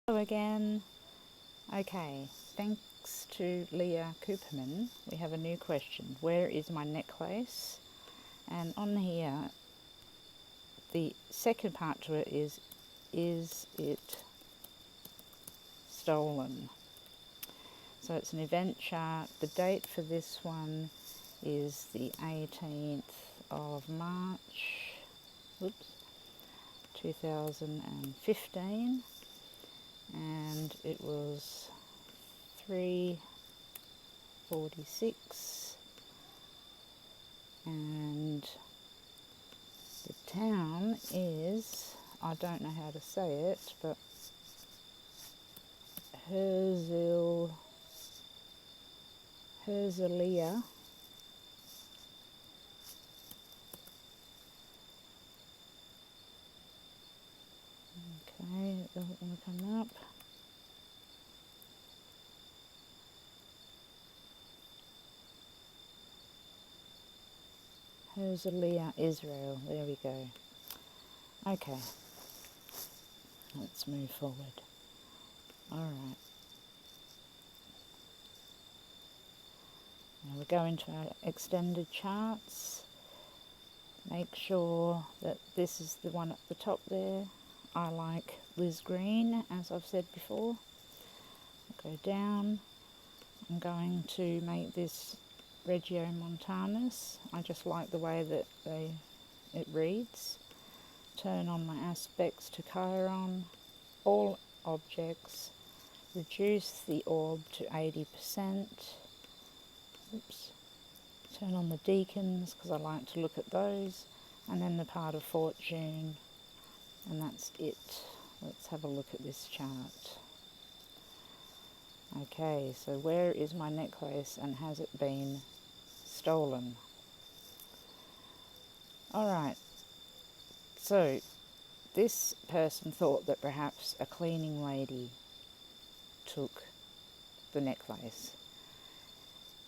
Hello again. Okay, thanks to Leah Cooperman, we have a new question. Where is my necklace? And on here, the second part to it is it stolen? So it's an event chart. The date for this one is the 18th of March, 2015. And it was 3:46, and the town is, I don't know how to say it, but Horary. Okay, it doesn't want to come up. Horary, Israel. There we go. Okay, let's move forward. Alright. Now we go into our extended charts. Make sure that this is the one at the top there. I like Liz Green, as I've said before. I'll go down. I'm going to make this Regiomontanus. I just like the way that it reads. Turn on my aspects to Chiron. All objects. Reduce the orb to 80%. Oops. Turn on the deacons because I like to look at those. And then the part of fortune. And that's it. Let's have a look at this chart. Okay, so where is my necklace and has it been stolen? Alright, so this person thought that perhaps a cleaning lady took the necklace.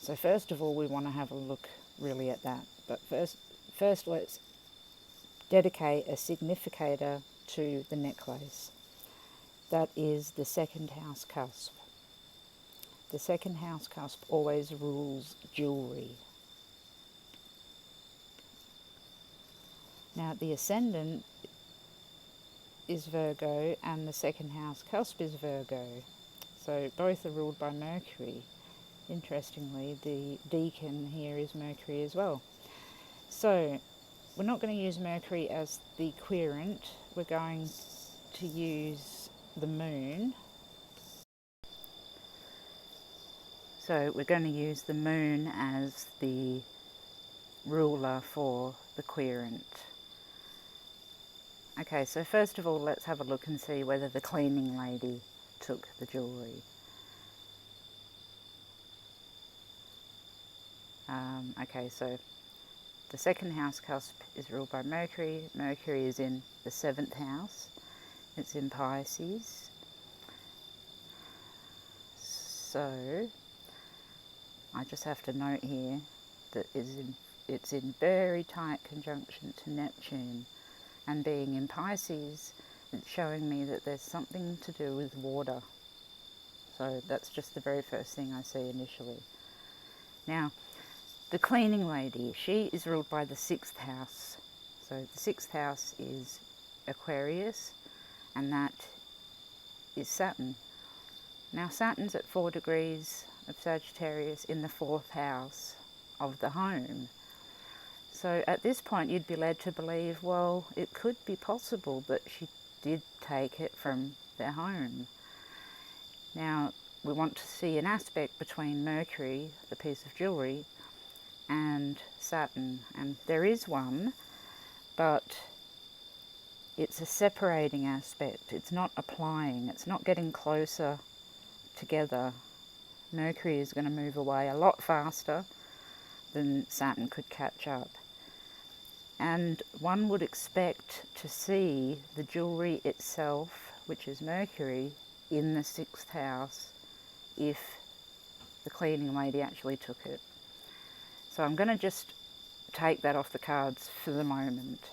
So first of all, we want to have a look really at that. But first let's dedicate a significator to the necklace. That is the second house cusp. The second house cusp always rules jewellery. Now the ascendant is Virgo and the second house cusp is Virgo. So both are ruled by Mercury. Interestingly, the deacon here is Mercury as well. So we're not going to use Mercury as the querent. We're going to use the moon. So we're going to use the moon as the ruler for the querent. Okay, so first of all, let's have a look and see whether the cleaning lady took the jewellery. Okay, so the second house cusp is ruled by Mercury. Mercury is in the 7th house. It's in Pisces. So I just have to note here that it's in very tight conjunction to Neptune. And being in Pisces, it's showing me that there's something to do with water. So that's just the very first thing I see initially. Now, the cleaning lady, she is ruled by the 6th house. So the 6th house is Aquarius, and that is Saturn. Now Saturn's at 4 degrees of Sagittarius in the 4th house of the home. So at this point you'd be led to believe, well, it could be possible that she did take it from their home. Now we want to see an aspect between Mercury, the piece of jewellery, and Saturn, and there is one, but it's a separating aspect. It's not applying, it's not getting closer together. Mercury is going to move away a lot faster than Saturn could catch up. And one would expect to see the jewellery itself, which is Mercury, in the 6th house if the cleaning lady actually took it. So I'm going to just take that off the cards for the moment.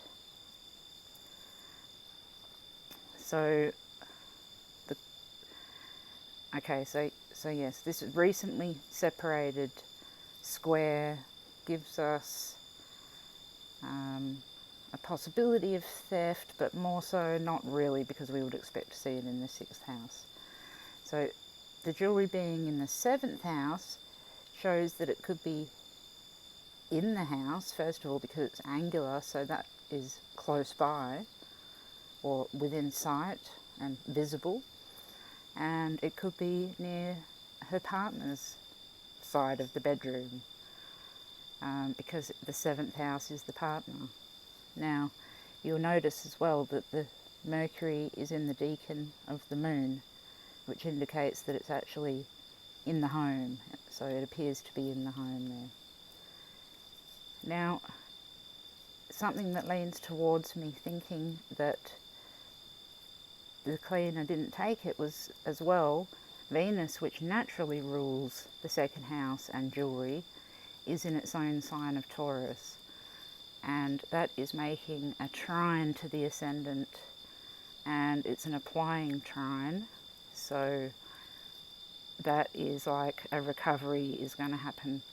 So Okay, so yes, this recently separated square gives us a possibility of theft, but more so not really, because we would expect to see it in the 6th house. So the jewellery being in the 7th house shows that it could be in the house, first of all, because it's angular, so that is close by or within sight and visible, and it could be near her partner's side of the bedroom, because the 7th house is the partner. Now, you'll notice as well that the Mercury is in the decan of the moon, which indicates that it's actually in the home, so it appears to be in the home there. Now, something that leans towards me thinking that the cleaner didn't take it was, as well, Venus, which naturally rules the 2nd house and jewellery, is in its own sign of Taurus, and that is making a trine to the ascendant, and it's an applying trine, so that is like a recovery is going to happen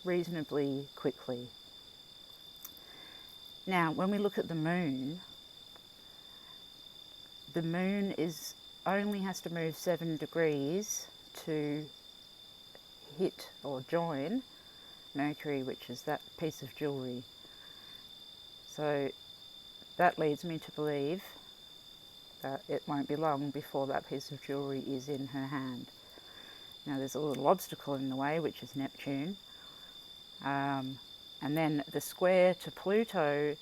reasonably quickly. Now, when we look at the moon is only has to move 7 degrees to hit or join Mercury, which is that piece of jewellery. So that leads me to believe that it won't be long before that piece of jewellery is in her hand. Now, there's a little obstacle in the way, which is Neptune. And then the square to Pluto,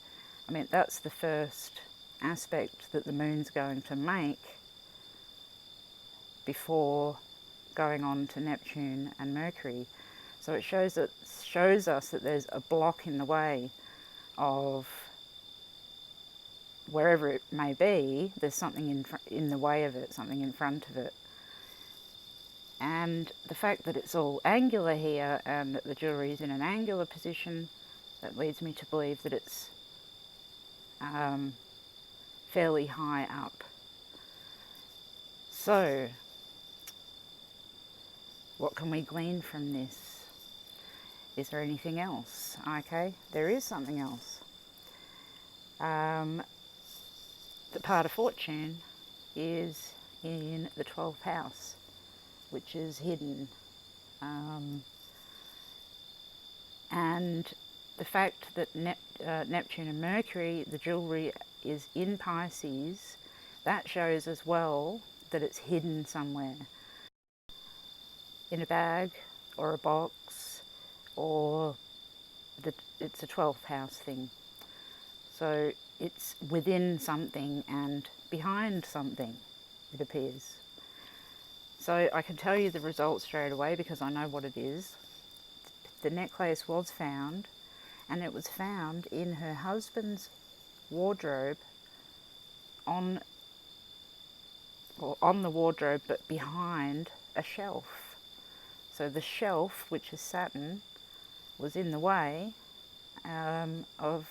I mean, that's the first aspect that the moon's going to make before going on to Neptune and Mercury. So it shows us that there's a block in the way of wherever it may be. There's something in the way of it, something in front of it. And the fact that it's all angular here and that the jewellery is in an angular position, that leads me to believe that it's fairly high up. So, what can we glean from this? Is there anything else? Okay, there is something else. The part of fortune is in the 12th house, which is hidden. And the fact that Neptune and Mercury, the jewellery, is in Pisces, that shows as well that it's hidden somewhere. In a bag or a box, or it's a 12th house thing. So it's within something and behind something, it appears. So I can tell you the result straight away because I know what it is. The necklace was found, and it was found in her husband's wardrobe, on the wardrobe, but behind a shelf. So the shelf, which is Saturn, was in the way of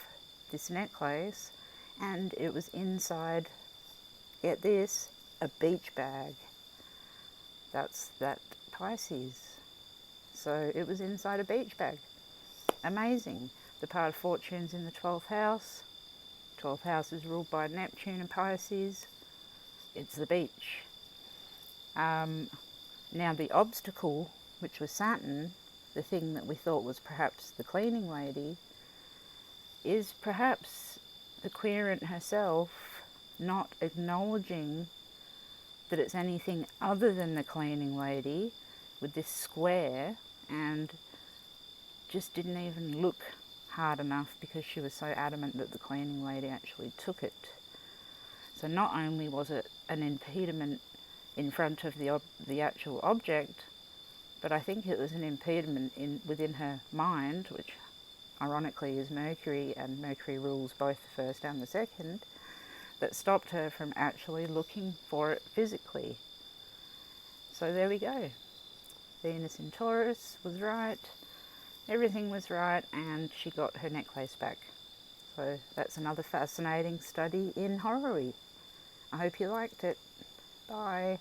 this necklace, and it was inside, get this, a beach bag. That's that Pisces. So it was inside a beach bag. Amazing. The part of fortune's in the 12th house. 12th house is ruled by Neptune and Pisces. It's the beach. Now the obstacle, which was Saturn, the thing that we thought was perhaps the cleaning lady, is perhaps the querent herself not acknowledging that it's anything other than the cleaning lady with this square, and just didn't even look hard enough because she was so adamant that the cleaning lady actually took it. So not only was it an impediment in front of the actual object, but I think it was an impediment within her mind, which ironically is Mercury, and Mercury rules both the first and the second, that stopped her from actually looking for it physically. So there we go. Venus in Taurus was right, everything was right, and she got her necklace back. So that's another fascinating study in horary. I hope you liked it. Bye.